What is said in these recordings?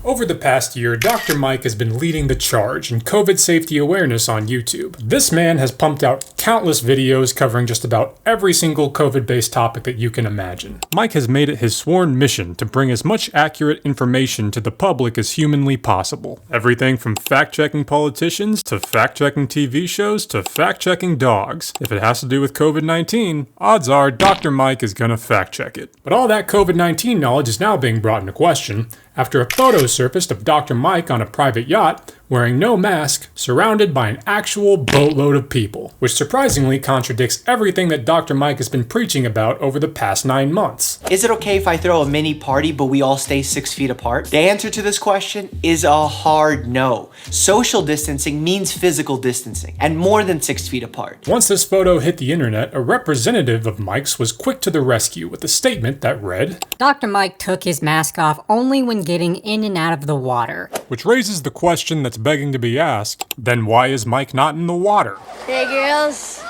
Over the past year, Dr. Mike has been leading the charge in COVID safety awareness on YouTube. This man has pumped out countless videos covering just about every single COVID-based topic that you can imagine. Mike has made it his sworn mission to bring as much accurate information to the public as humanly possible. Everything from fact-checking politicians, to fact-checking TV shows, to fact-checking dogs. If it has to do with COVID-19, odds are Dr. Mike is gonna fact-check it. But all that COVID-19 knowledge is now being brought into question after a photo surfaced of Dr. Mike on a private yacht wearing no mask, surrounded by an actual boatload of people, which surprisingly contradicts everything that Dr. Mike has been preaching about over the past 9 months. Is it okay if I throw a mini party but we all stay 6 feet apart? The answer to this question is a hard no. Social distancing means physical distancing, and more than 6 feet apart. Once this photo hit the internet, a representative of Mike's was quick to the rescue with a statement that read, Dr. Mike took his mask off only when getting in and out of the water. Which raises the question that's begging to be asked, then why is Mike not in the water? Hey girls,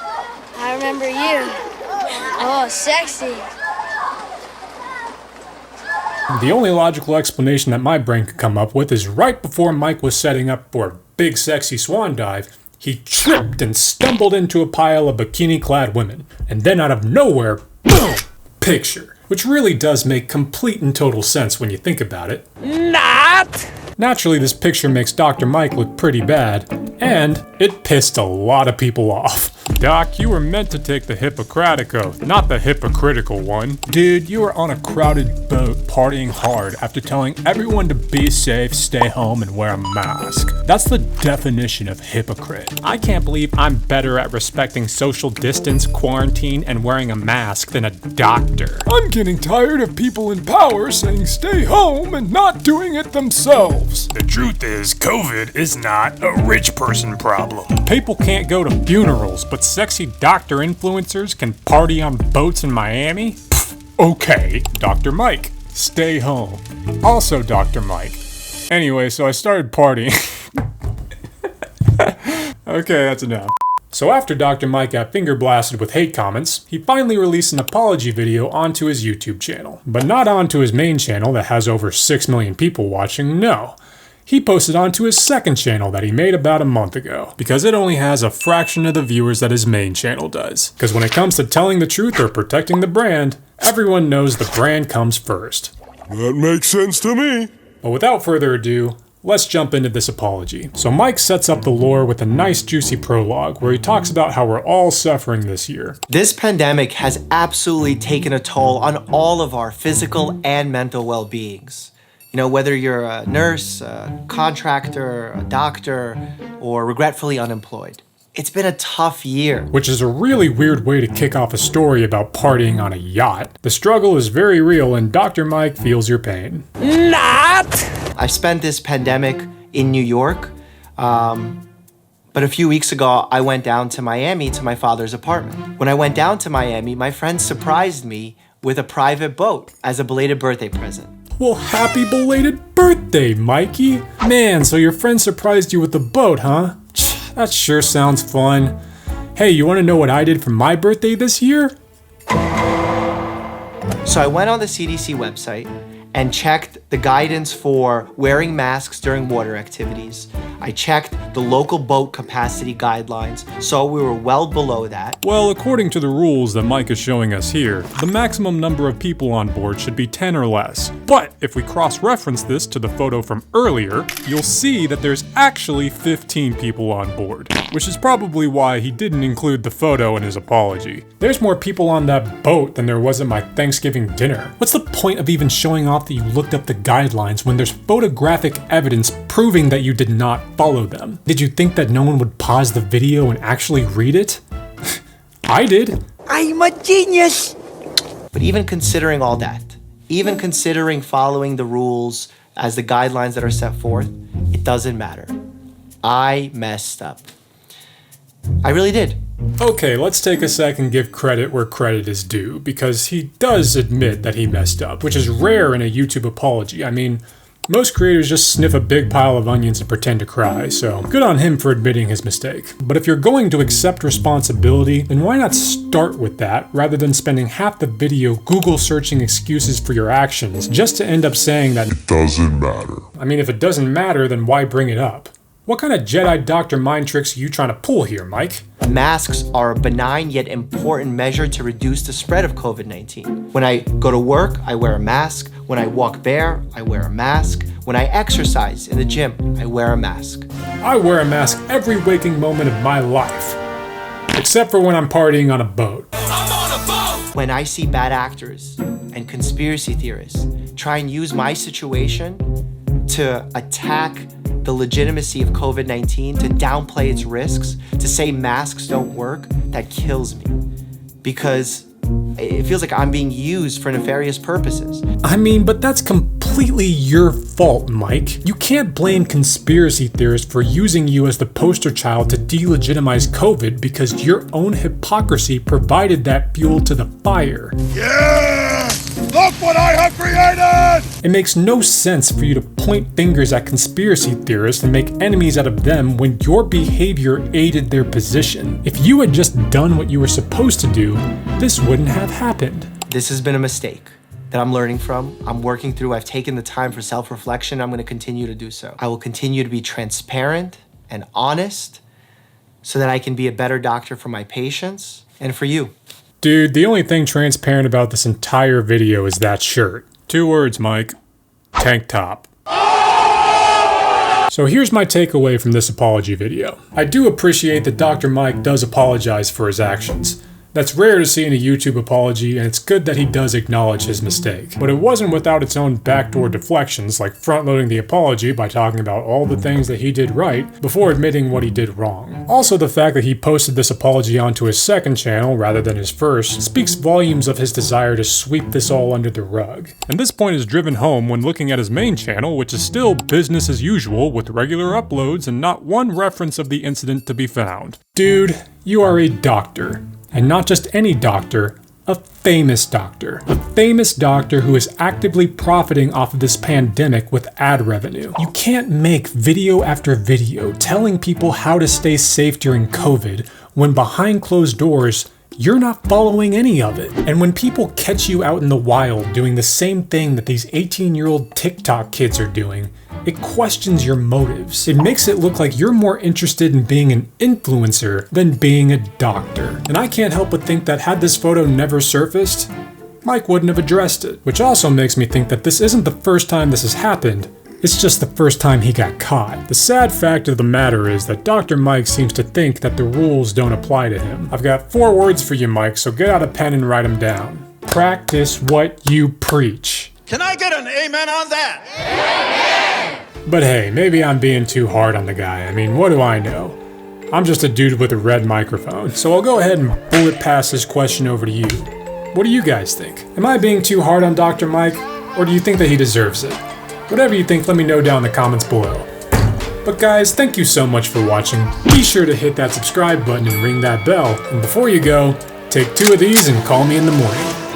I remember you. Oh, sexy. The only logical explanation that my brain could come up with is right before Mike was setting up for a big sexy swan dive, he tripped and stumbled into a pile of bikini-clad women. And then out of nowhere, boom! Picture. Which really does make complete and total sense when you think about it. Not! Naturally, this picture makes Dr. Mike look pretty bad, and it pissed a lot of people off. Doc, you were meant to take the Hippocratic oath, not the hypocritical one. Dude, you were on a crowded boat partying hard after telling everyone to be safe, stay home, and wear a mask. That's the definition of hypocrite. I can't believe I'm better at respecting social distance, quarantine, and wearing a mask than a doctor. I'm getting tired of people in power saying stay home and not doing it themselves. The truth is, COVID is not a rich person problem. People can't go to funerals, but sexy doctor influencers can party on boats in Miami? Pfft, okay, Dr. Mike, stay home. Also Dr. Mike. Anyway, so I started partying. Okay, that's enough. So after Dr. Mike got finger blasted with hate comments, he finally released an apology video onto his YouTube channel. But not onto his main channel that has over 6 million people watching, no. He posted onto his second channel that he made about a month ago, because it only has a fraction of the viewers that his main channel does. Because when it comes to telling the truth or protecting the brand, everyone knows the brand comes first. That makes sense to me. But without further ado, let's jump into this apology. So Mike sets up the lore with a nice juicy prologue where he talks about how we're all suffering this year. This pandemic has absolutely taken a toll on all of our physical and mental well-beings. You know, whether you're a nurse, a contractor, a doctor, or regretfully unemployed. It's been a tough year. Which is a really weird way to kick off a story about partying on a yacht. The struggle is very real and Dr. Mike feels your pain. Not! I spent this pandemic in New York, but a few weeks ago, I went down to Miami to my father's apartment. When I went down to Miami, my friends surprised me with a private boat as a belated birthday present. Well, happy belated birthday, Mikey! Man, so your friend surprised you with the boat, huh? That sure sounds fun. Hey, you wanna know what I did for my birthday this year? So I went on the CDC website and checked the guidance for wearing masks during water activities. I checked the local boat capacity guidelines, so we were well below that. Well, according to the rules that Mike is showing us here, the maximum number of people on board should be 10 or less. But if we cross-reference this to the photo from earlier, you'll see that there's actually 15 people on board, which is probably why he didn't include the photo in his apology. There's more people on that boat than there was at my Thanksgiving dinner. What's the point of even showing off that you looked up the guidelines when there's photographic evidence proving that you did not follow them? Did you think that no one would pause the video and actually read it? I did. I'm a genius! But even considering all that, even considering following the rules as the guidelines that are set forth, it doesn't matter. I messed up. I really did. Okay, let's take a sec and give credit where credit is due, because he does admit that he messed up, which is rare in a YouTube apology. I mean, Most creators just sniff a big pile of onions and pretend to cry, so good on him for admitting his mistake. But if you're going to accept responsibility, then why not start with that rather than spending half the video Google searching excuses for your actions just to end up saying that it doesn't matter. I mean, if it doesn't matter, then why bring it up? What kind of Jedi Dr. Mind tricks are you trying to pull here, Mike? Masks are a benign yet important measure to reduce the spread of COVID-19. When I go to work, I wear a mask. When I walk bare, I wear a mask. When I exercise in the gym, I wear a mask. I wear a mask every waking moment of my life, except for when I'm partying on a boat. I'm on a boat! When I see bad actors and conspiracy theorists try and use my situation to attack the legitimacy of COVID-19, to downplay its risks, to say masks don't work, that kills me. Because it feels like I'm being used for nefarious purposes. I mean, but that's completely your fault, Mike. You can't blame conspiracy theorists for using you as the poster child to delegitimize COVID because your own hypocrisy provided that fuel to the fire. Yeah! Look what I have created! It makes no sense for you to point fingers at conspiracy theorists and make enemies out of them when your behavior aided their position. If you had just done what you were supposed to do, this wouldn't have happened. This has been a mistake that I'm learning from, I'm working through. I've taken the time for self-reflection. I'm going to continue to do so. I will continue to be transparent and honest so that I can be a better doctor for my patients and for you. Dude, the only thing transparent about this entire video is that shirt. 2 words, Mike. Tank top. So here's my takeaway from this apology video. I do appreciate that Dr. Mike does apologize for his actions. That's rare to see in a YouTube apology, and it's good that he does acknowledge his mistake. But it wasn't without its own backdoor deflections, like front-loading the apology by talking about all the things that he did right before admitting what he did wrong. Also, the fact that he posted this apology onto his second channel rather than his first speaks volumes of his desire to sweep this all under the rug. And this point is driven home when looking at his main channel, which is still business as usual with regular uploads and not one reference of the incident to be found. Dude, you are a doctor. And not just any doctor, a famous doctor. A famous doctor who is actively profiting off of this pandemic with ad revenue. You can't make video after video telling people how to stay safe during COVID when behind closed doors, you're not following any of it. And when people catch you out in the wild doing the same thing that these 18-year-old TikTok kids are doing, it questions your motives. It makes it look like you're more interested in being an influencer than being a doctor. And I can't help but think that had this photo never surfaced, Mike wouldn't have addressed it. Which also makes me think that this isn't the first time this has happened. It's just the first time he got caught. The sad fact of the matter is that Dr. Mike seems to think that the rules don't apply to him. I've got 4 words for you, Mike, so get out a pen and write them down. Practice what you preach. Can I get an amen on that? But hey, maybe I'm being too hard on the guy. I mean, what do I know? I'm just a dude with a red microphone. So I'll go ahead and bullet pass this question over to you. What do you guys think? Am I being too hard on Dr. Mike? Or do you think that he deserves it? Whatever you think, let me know down in the comments below. But guys, thank you so much for watching. Be sure to hit that subscribe button and ring that bell. And before you go, take 2 of these and call me in the morning.